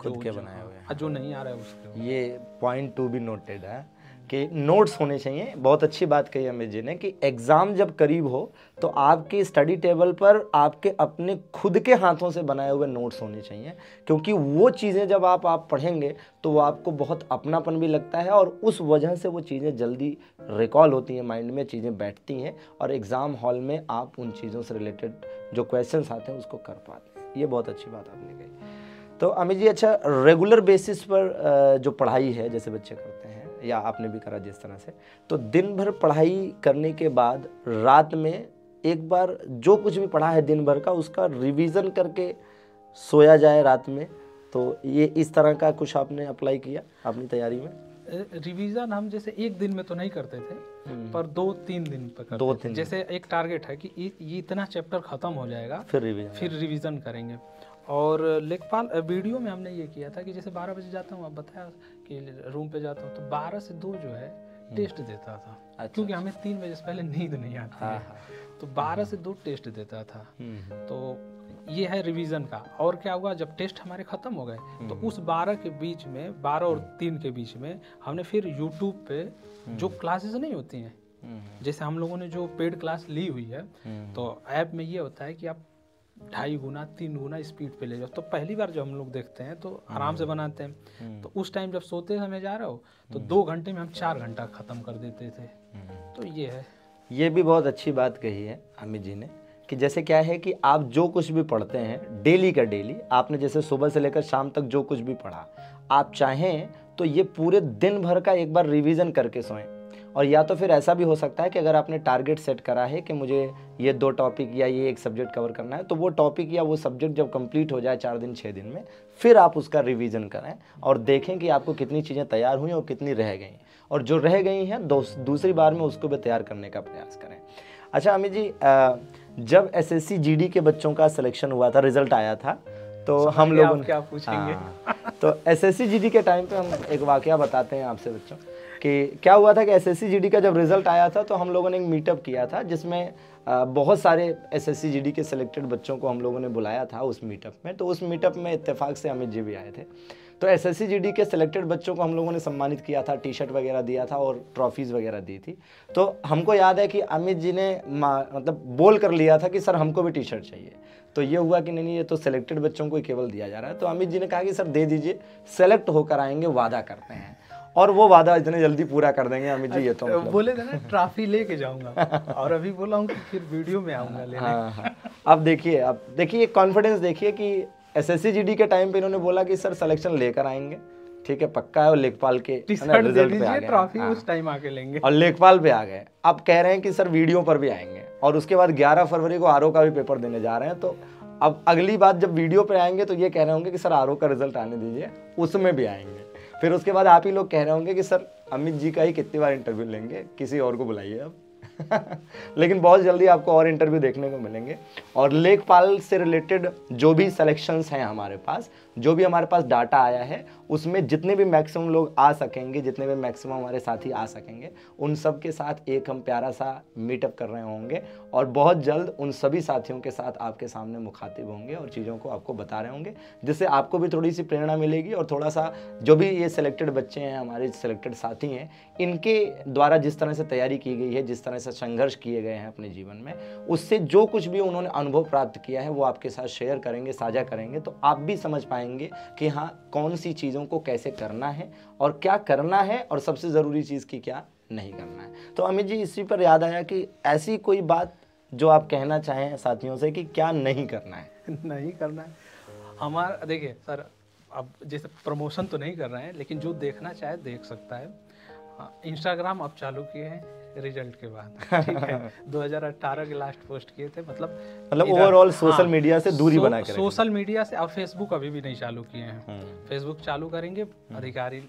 जो नहीं आ रहा है उसके। ये पॉइंट टू बी नोटेड है कि नोट्स होने चाहिए। बहुत अच्छी बात कही अमित जी ने कि एग्ज़ाम जब करीब हो तो आपकी स्टडी टेबल पर आपके अपने खुद के हाथों से बनाए हुए नोट्स होने चाहिए, क्योंकि वो चीज़ें जब आप पढ़ेंगे तो वो आपको बहुत अपनापन भी लगता है और उस वजह से वो चीज़ें जल्दी रिकॉल होती हैं, माइंड में चीज़ें बैठती हैं और एग्ज़ाम हॉल में आप उन चीज़ों से रिलेटेड जो क्वेश्चंस आते हैं उसको कर पाते हैं। ये बहुत अच्छी बात आपने कही। तो अमित जी, अच्छा, रेगुलर बेसिस पर जो पढ़ाई है, जैसे बच्चे करते हैं या आपने भी करा जिस तरह से, तो दिन भर पढ़ाई करने के बाद रात में एक बार जो कुछ भी पढ़ा है दिन भर का उसका रिवीजन करके सोया जाए रात में, तो ये इस तरह का कुछ आपने अप्लाई किया अपनी तैयारी में? रिवीजन हम जैसे एक दिन में तो नहीं करते थे, पर 2-3 दिन पर करते थे। जैसे एक टारगेट है कि ये इतना चैप्टर खत्म हो जाएगा, फिर रिवीजन करेंगे। और लेखपाल वीडियो में हमने ये किया था कि जैसे 12 बजे जाता हूँ, आप बताया कि रूम पे जाता हूँ, तो 12 से 2 जो है टेस्ट देता था। अच्छा, क्योंकि हमें 3 बजे से पहले नींद नहीं आती है, तो 12 से 2 टेस्ट देता था। तो ये है रिवीजन का। और क्या हुआ, जब टेस्ट हमारे ख़त्म हो गए तो उस 12 के बीच में, 12 और 3 के बीच में हमने फिर यूट्यूब पे जो क्लासेस नहीं होती हैं, जैसे हम लोगों ने जो पेड क्लास ली हुई है, तो ऐप में ये होता है कि आप 2.5 गुना 3 गुना स्पीड पे ले जाओ। तो पहली बार जब हम लोग देखते हैं तो आराम से बनाते हैं, तो उस टाइम जब सोते समय जा रहे हो तो 2 घंटे में हम 4 घंटा ख़त्म कर देते थे। तो ये है। ये भी बहुत अच्छी बात कही है अमित जी ने कि जैसे क्या है कि आप जो कुछ भी पढ़ते हैं डेली का डेली, आपने जैसे सुबह से लेकर शाम तक जो कुछ भी पढ़ा, आप चाहें तो ये पूरे दिन भर का एक बार रिवीजन करके सोएं। और या तो फिर ऐसा भी हो सकता है कि अगर आपने टारगेट सेट करा है कि मुझे ये 2 टॉपिक या ये एक सब्जेक्ट कवर करना है, तो वो टॉपिक या वो सब्जेक्ट जब कंप्लीट हो जाए 4 दिन 6 दिन में, फिर आप उसका रिवीजन करें और देखें कि आपको कितनी चीज़ें तैयार हुई और कितनी रह गई, और जो रह गई हैं दूसरी बार में उसको भी तैयार करने का प्रयास करें। अच्छा अमित जी, जब SSC GD के बच्चों का सिलेक्शन हुआ था, रिजल्ट आया था, तो हम लोगों ने क्या पूछेंगे? तो SSC GD के टाइम पे हम एक वाकया बताते हैं आपसे बच्चों कि क्या हुआ था कि SSC GD का जब रिजल्ट आया था तो हम लोगों ने एक मीटअप किया था, जिसमें बहुत सारे SSC GD के सिलेक्टेड बच्चों को हम लोगों ने बुलाया था उस मीटअप में। तो उस मीटअप में इत्तेफाक से अमित जी भी आए थे। तो SSC GD के सिलेक्टेड बच्चों को हम लोगों ने सम्मानित किया था, टी शर्ट वगैरह दिया था और ट्रॉफीज़ वगैरह दी थी। तो हमको याद है कि अमित जी ने मतलब बोल कर लिया था कि सर हमको भी टी शर्ट चाहिए। तो ये हुआ कि नहीं, ये तो सिलेक्टेड बच्चों को ही केवल दिया जा रहा है। तो अमित जी ने कहा कि सर दे दीजिए, सेलेक्ट होकर आएंगे, वादा करते हैं। और वो वादा इतने जल्दी पूरा कर देंगे अमित जी, ये तो मतलब बोले थे ना ट्रॉफी लेके जाऊंगा, और अभी बोला हूँ कि फिर वीडियो में आऊंगा लेने। हाँ। अब देखिए कॉन्फिडेंस देखिए कि SSC GD के टाइम पे इन्होंने बोला कि सर सिलेक्शन लेकर आएंगे, ठीक है, पक्का है, और लेखपाल के रिजल्ट पे आ गए, ट्रॉफी उस टाइम आके लेंगे, और लेखपाल पे आ गए। अब कह रहे हैं कि सर वीडियो पर भी आएंगे, और उसके बाद 11 फरवरी को RO का भी पेपर देने जा रहे हैं। तो अब अगली बात जब वीडियो पे आएंगे तो ये कह रहे होंगे कि सर RO का रिजल्ट आने दीजिए, उसमें भी आएंगे। फिर उसके बाद आप ही लोग कह रहे होंगे कि सर अमित जी का ही कितनी बार इंटरव्यू लेंगे, किसी और को बुलाइए अब। लेकिन बहुत जल्दी आपको और इंटरव्यू देखने को मिलेंगे। और लेखपाल से रिलेटेड जो भी सिलेक्शंस हैं हमारे पास, जो भी हमारे पास डाटा आया है, उसमें जितने भी मैक्सिमम लोग आ सकेंगे, जितने भी मैक्सिमम हमारे साथी आ सकेंगे, उन सब के साथ एक हम प्यारा सा मीटअप कर रहे होंगे, और बहुत जल्द उन सभी साथियों के साथ आपके सामने मुखातिब होंगे और चीज़ों को आपको बता रहे होंगे, जिससे आपको भी थोड़ी सी प्रेरणा मिलेगी। और थोड़ा सा जो भी ये सिलेक्टेड बच्चे हैं, हमारे सिलेक्टेड साथी हैं, इनके द्वारा जिस तरह से तैयारी की गई है, जिस तरह से संघर्ष किए गए हैं अपने जीवन में, उससे जो कुछ भी उन्होंने अनुभव प्राप्त किया है वो आपके साथ शेयर करेंगे, साझा करेंगे। तो आप भी समझ पाएंगे कि हाँ, कौन सी चीज़ों को कैसे करना है और क्या करना है, और सबसे ज़रूरी चीज़ की क्या नहीं करना है। तो अमित जी, इसी पर याद आया कि ऐसी कोई बात जो आप कहना चाहें साथियों से कि क्या नहीं करना है। नहीं करना है हमारा, देखिए सर, अब जैसे प्रमोशन तो नहीं कर रहे हैं, लेकिन जो देखना चाहे देख सकता है। इंस्टाग्राम अब चालू किए हैं रिजल्ट के बाद, ठीक है। 2018 के लास्ट पोस्ट किए थे, मतलब ओवरऑल सोशल मीडिया से दूरी बना के सोशल मीडिया से। और फेसबुक अभी भी नहीं चालू किए हैं, फेसबुक चालू करेंगे, अधिकारी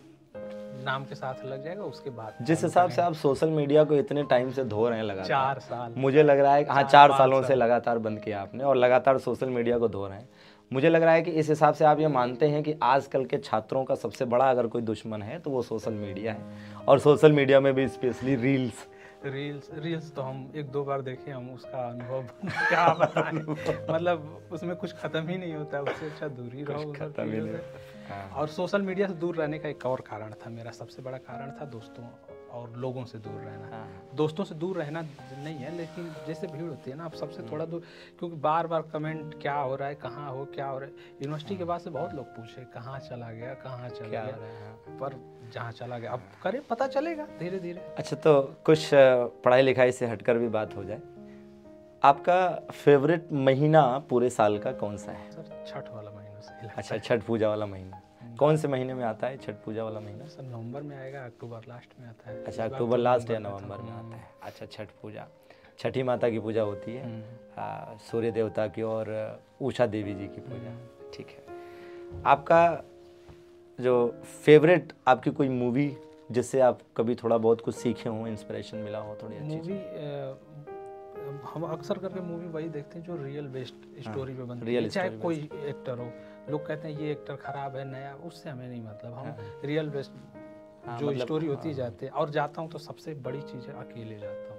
नाम के साथ लग जाएगा, उसके बाद। जिस हिसाब से आप सोशल मीडिया को इतने टाइम से धो रहे हैं, लगातार 4 साल, मुझे लग रहा है हाँ 4 सालों से लगातार बंद किया आपने, और लगातार सोशल मीडिया को धो रहे हैं। मुझे लग रहा है कि इस हिसाब से आप ये मानते हैं कि आजकल के छात्रों का सबसे बड़ा अगर कोई दुश्मन है तो वो सोशल मीडिया है, और सोशल मीडिया में भी स्पेशली रील्स तो हम 1-2 बार देखे, हम उसका अनुभव क्या बताएं। मतलब उसमें कुछ खत्म ही नहीं होता, उससे अच्छा दूर ही रहो उधर चीज़ों से। और सोशल मीडिया से दूर रहने का एक और कारण था, मेरा सबसे बड़ा कारण था दोस्तों और लोगों से दूर रहना। दोस्तों से दूर रहना नहीं है, लेकिन जैसे भीड़ होती है ना, आप सबसे थोड़ा दूर, क्योंकि बार बार कमेंट क्या हो रहा है, कहाँ हो, क्या हो रहा है। यूनिवर्सिटी के बाद से बहुत लोग पूछे कहाँ चला गया, कहाँ चला गया, पर जहाँ चला गया अब करे पता चलेगा धीरे धीरे। अच्छा, तो कुछ पढ़ाई लिखाई से हटकर भी बात हो जाए, आपका फेवरेट महीना पूरे साल का कौन सा है? सर, छठ वाला महीना सही लगता है। अच्छा, छठ पूजा वाला महीना। कौन से महीने में आता है छठ पूजा वाला महीना? सर, नवंबर में आएगा, अक्टूबर लास्ट में आता है। अच्छा, अक्टूबर लास्ट या नवंबर में आता है। अच्छा, छठ पूजा, छठी माता की पूजा होती है, सूर्य देवता की और उषा देवी जी की पूजा, ठीक है। आपका जो फेवरेट, आपकी कोई मूवी जिससे आप कभी थोड़ा बहुत कुछ सीखे हो, इंस्पिरेशन मिला हो थोड़ी अच्छी मूवी? हम अक्सर करके मूवी वही देखते हैं जो रियल बेस्ड स्टोरी पे बनती है, चाहे कोई एक्टर हो। लोग कहते हैं ये एक्टर खराब है, नया, उससे हमें नहीं मतलब, हम रियल बेस्ड जो मतलब स्टोरी होती जाती है। और जाता हूँ तो सबसे बड़ी चीज़ है, अकेले जाता हूँ।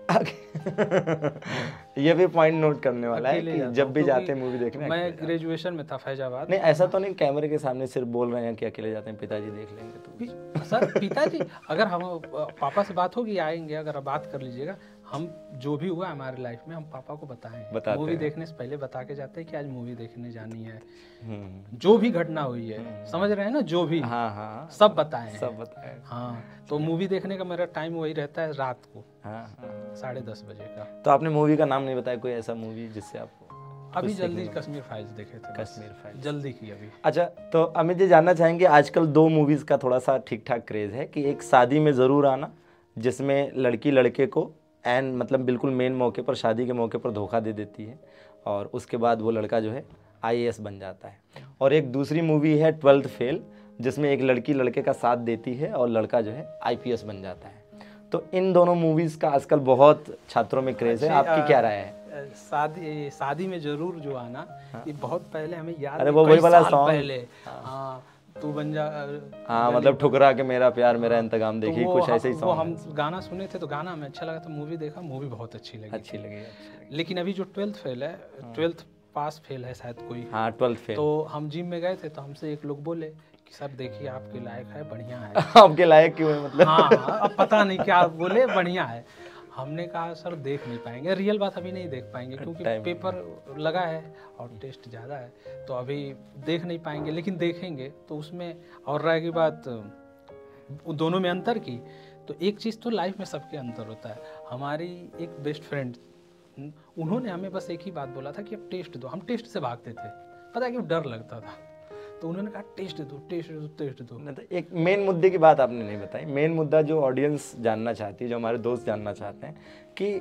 ये भी पॉइंट नोट करने वाला है अकेले कि जाता जब हूँ, भी क्योंकि जाते हैं मूवी देखने मैं अकेले जाते ग्रेजुएशन में था फैजाबाद। हैं। नहीं ऐसा तो नहीं कैमरे के सामने सिर्फ बोल रहे हैं कि अकेले जाते हैं, पिताजी देख लेंगे तो सर पिताजी, अगर हम पापा से बात होगी आएंगे, अगर आप बात कर लीजिएगा, हम जो भी हुआ हमारे लाइफ में हम पापा को बताते मूवी हैं। देखने से पहले बता के जाते हैं कि आज मूवी देखने जानी है, हम्म, जो भी घटना हुई है, समझ रहे हैं ना, जो भी हाँ हाँ सब बताएं सब बताए। हाँ। तो मूवी देखने का मेरा टाइम वही रहता है रात को हाँ हाँ 10:30 बजे का। तो आपने मूवी का नाम नहीं बताया, कोई ऐसा मूवी जिससे आपको अभी जल्दी कश्मीर फाइल्स देखे थे, कश्मीर फाइल्स जल्दी की अभी। अच्छा, तो अमित जी जानना चाहेंगे, आजकल 2 मूवीज़ का थोड़ा सा ठीक ठाक क्रेज़ है कि एक शादी में ज़रूर आना, जिसमें लड़की लड़के को एन मतलब बिल्कुल मेन मौके पर, शादी के मौके पर धोखा दे देती है और उसके बाद वो लड़का जो है IAS बन जाता है। और एक दूसरी मूवी है 12th फेल, जिसमें एक लड़की लड़के का साथ देती है और लड़का जो है IPS बन जाता है। तो इन दोनों मूवीज़ का आजकल बहुत छात्रों में क्रेज़ है, आपकी क्या राय है? शादी में जरूर जो आना, ये बहुत पहले हमें याद अरे है, वो कई वही वाला साल सॉन्ग पहले। हाँ, तू बन जा, हाँ मतलब ठुकरा के मेरा प्यार मेरा इंतकाम, देखिए तो कुछ ऐसे ही वो सॉन्ग हम गाना सुने थे तो गाना हमें अच्छा लगा, तो मूवी देखा, मूवी बहुत अच्छी लगी। अच्छी लगी। लेकिन अभी जो 12th फेल है, 12th पास फेल है शायद कोई, हाँ 12th फेल। तो हम जिम में गए थे तो हमसे एक लोग बोले कि सर देखिए आपके लायक है, बढ़िया है। आपके लायक क्यों है मतलब? हाँ, अब पता नहीं क्या बोले, बढ़िया है। हमने कहा सर देख नहीं पाएंगे, रियल बात अभी नहीं देख पाएंगे क्योंकि पेपर लगा है और टेस्ट ज़्यादा है, तो अभी देख नहीं पाएंगे, लेकिन देखेंगे तो उसमें। और रहेगी बात दोनों में अंतर की, तो एक चीज़ तो लाइफ में सबके अंतर होता है। हमारी एक बेस्ट फ्रेंड, उन्होंने हमें बस एक ही बात बोला था कि अब टेस्ट दो। हम टेस्ट से भागते थे, पता है कि डर लगता था, तो उन्होंने कहा टेस्ट दो टेस्ट दो टेस्ट दो। तो एक मेन मुद्दे की बात आपने नहीं बताई, मेन मुद्दा जो ऑडियंस जानना चाहती है, जो हमारे दोस्त जानना चाहते हैं कि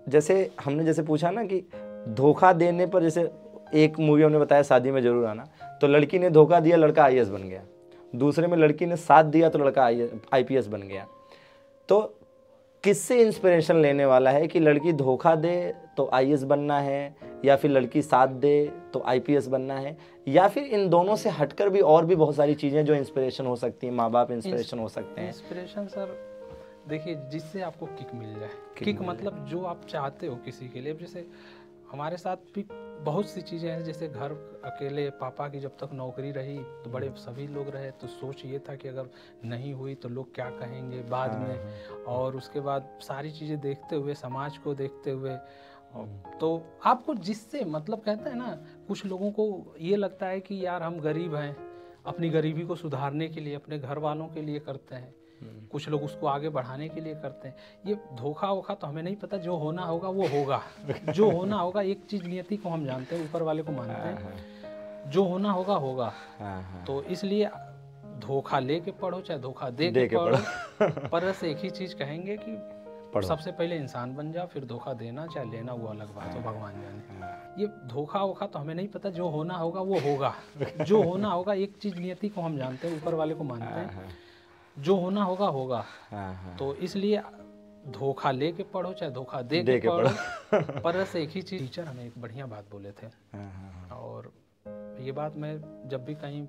जैसे हमने जैसे पूछा ना कि धोखा देने पर, जैसे एक मूवी हमने बताया शादी में जरूर आना, तो लड़की ने धोखा दिया, लड़का IAS बन गया। दूसरे में लड़की ने साथ दिया तो लड़का IPS बन गया। तो किससे इंस्पिरेशन लेने वाला है कि लड़की धोखा दे तो IAS बनना है, या फिर लड़की साथ दे तो IPS बनना है, या फिर इन दोनों से हटकर भी और भी बहुत सारी चीज़ें जो इंस्पिरेशन हो सकती हैं, माँ बाप इंस्पिरेशन हो सकते हैं? इंस्पिरेशन सर देखिए, जिससे आपको किक मिल जाए। किक मतलब जो आप चाहते हो किसी के लिए। जैसे हमारे साथ भी बहुत सी चीज़ें हैं, जैसे घर अकेले, पापा की जब तक नौकरी रही तो बड़े सभी लोग रहे, तो सोच ये था कि अगर नहीं हुई तो लोग क्या कहेंगे बाद में। और उसके बाद सारी चीज़ें देखते हुए, समाज को देखते हुए, तो आपको जिससे मतलब कहते हैं ना, कुछ लोगों को ये लगता है कि यार हम गरीब हैं, अपनी गरीबी को सुधारने के लिए अपने घर वालों के लिए करते हैं, कुछ लोग उसको आगे बढ़ाने के लिए करते हैं। ये धोखा वोखा तो हमें नहीं पता, जो होना होगा वो होगा। जो होना होगा, एक चीज़ नियति को हम जानते हैं, ऊपर वाले को मानते हैं, जो होना होगा होगा। तो इसलिए धोखा लेके पढ़ो चाहे धोखा दे के पढ़ो, पर से एक ही चीज़ कहेंगे कि सबसे पहले इंसान बन जाओ, फिर धोखा देना चाहे लेना वो अलग बात हो, भगवान जाने। ये धोखा वोखा तो हमें नहीं पता, जो होना होगा वो होगा। जो होना होगा, एक चीज़ नियति को हम जानते हैं, ऊपर वाले को मानते हैं, जो होना होगा होगा। तो इसलिए धोखा लेके पढ़ो चाहे धोखा दे के पढ़ो, पर से एक ही चीज़। टीचर हमें एक बढ़िया बात बोले थे, और ये बात मैं जब भी कहीं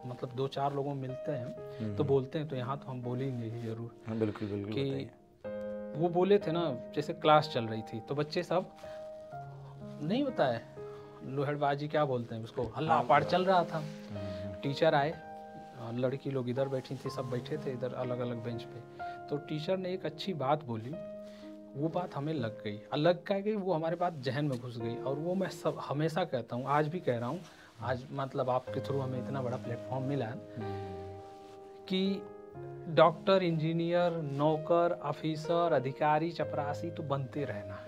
मतलब 2-4 लोगों मिलते हैं तो बोलते हैं, तो यहाँ तो हम बोलेंगे ही जरूर। बिल्कुल बिल्कुल कि वो बोले थे ना, जैसे क्लास चल रही थी तो बच्चे सब नहीं होता है लोहड़बाजी क्या बोलते हैं उसको, हल्ला पाड़ चल रहा था। टीचर आए, लड़की लोग इधर बैठी थी, सब बैठे थे इधर अलग अलग बेंच पे। तो टीचर ने एक अच्छी बात बोली, वो बात हमें लग गई, अलग कह गई, वो हमारे बात जहन में घुस गई। और वो मैं सब हमेशा कहता हूँ, आज भी कह रहा हूँ, आज मतलब आपके थ्रू हमें इतना बड़ा प्लेटफॉर्म मिला कि डॉक्टर, इंजीनियर, नौकर, ऑफिसर, अधिकारी, चपरासी तो बनते रहना,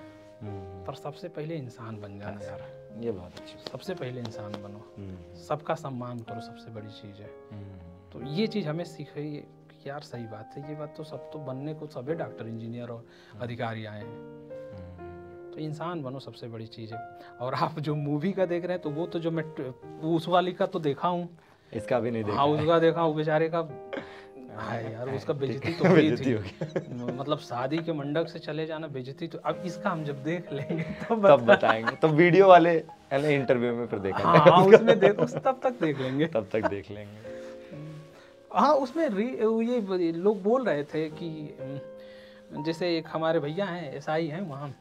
पर सबसे पहले इंसान बन जाना यार। ये बहुत अच्छी, सबसे पहले इंसान बनो, सबका सम्मान करो, सबसे बड़ी चीज़ है। तो ये चीज़ हमें सीखी कि यार सही बात है, ये बात तो सब तो बनने को सभी डॉक्टर, इंजीनियर और अधिकारी आए हैं, तो इंसान बनो, सबसे बड़ी चीज़ है। और आप जो मूवी का देख रहे हैं, तो वो तो जो मैं उस वाली का तो देखा हूँ, इसका भी नहीं देखा। हाँ उसका देखा हूँ, बेचारे का है यार, उसका बेइज्जती तो हुई थी। मतलब शादी के मंडप से चले जाना बेइज्जती, तो अब इसका हम जब देख लेंगे तब बताएंगे। तो वीडियो वाले इंटरव्यू में फिर देखा, हाँ उसमें देखो, तब तक देख लेंगे, तब तक देख लेंगे। हाँ उसमें ये लोग बोल रहे थे कि जैसे एक हमारे भैया हैं एसआई हैं वहाँ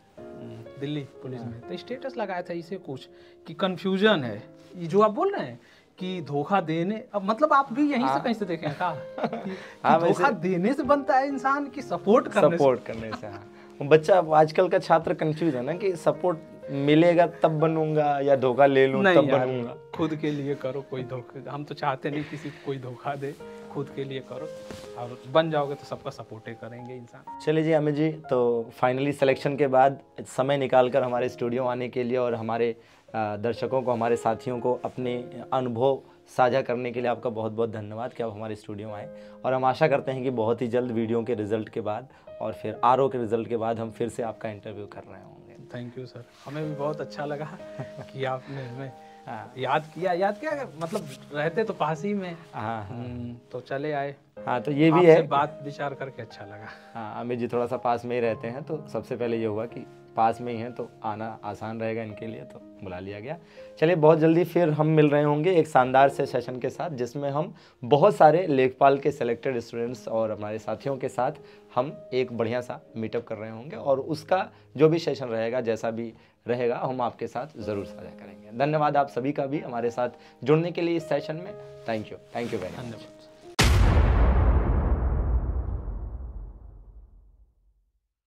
दिल्ली पुलिस में, तो स्टेटस लगाया था इसे कुछ कि कंफ्यूजन है, ये जो आप बोल रहे हैं कि धोखा देने, अब मतलब आप भी यहीं से कहीं से देखें कहा कि धोखा देने से बनता है इंसान की सपोर्ट करने से। हाँ बच्चा आजकल का छात्र कंफ्यूज है ना कि सपोर्ट मिलेगा तब बनूंगा या धोखा ले लूं तब बनूंगा। खुद के लिए करो, कोई धोखा, हम तो चाहते नहीं किसी को कोई धोखा दे, खुद के लिए करो और बन जाओगे तो सबका सपोर्ट करेंगे इंसान। चलिए जी अमित जी, तो फाइनली सिलेक्शन के बाद समय निकालकर हमारे स्टूडियो आने के लिए और हमारे दर्शकों को, हमारे साथियों को अपने अनुभव साझा करने के लिए आपका बहुत बहुत धन्यवाद कि आप हमारे स्टूडियो आए। और हम आशा करते हैं कि बहुत ही जल्द वीडियो के रिजल्ट के बाद और फिर आरओ के रिजल्ट के बाद हम फिर से आपका इंटरव्यू कर रहे होंगे। थैंक यू सर, हमें भी बहुत अच्छा लगा कि आपने हमें याद किया मतलब रहते तो पास ही में। तो चले आए। हाँ तो ये भी है, बात विचार करके अच्छा लगा। हाँ अमित जी थोड़ा सा पास में ही रहते हैं, तो सबसे पहले ये हुआ कि पास में ही हैं तो आना आसान रहेगा इनके लिए, तो बुला लिया गया। चलिए बहुत जल्दी फिर हम मिल रहे होंगे एक शानदार से सेशन के साथ, जिसमें हम बहुत सारे लेखपाल के सिलेक्टेड स्टूडेंट्स और हमारे साथियों के साथ हम एक बढ़िया सा मीटअप कर रहे होंगे, और उसका जो भी सेशन रहेगा, जैसा भी रहेगा, हम आपके साथ ज़रूर साझा करेंगे। धन्यवाद आप सभी का भी हमारे साथ जुड़ने के लिए इस सेशन में। Thank you very much.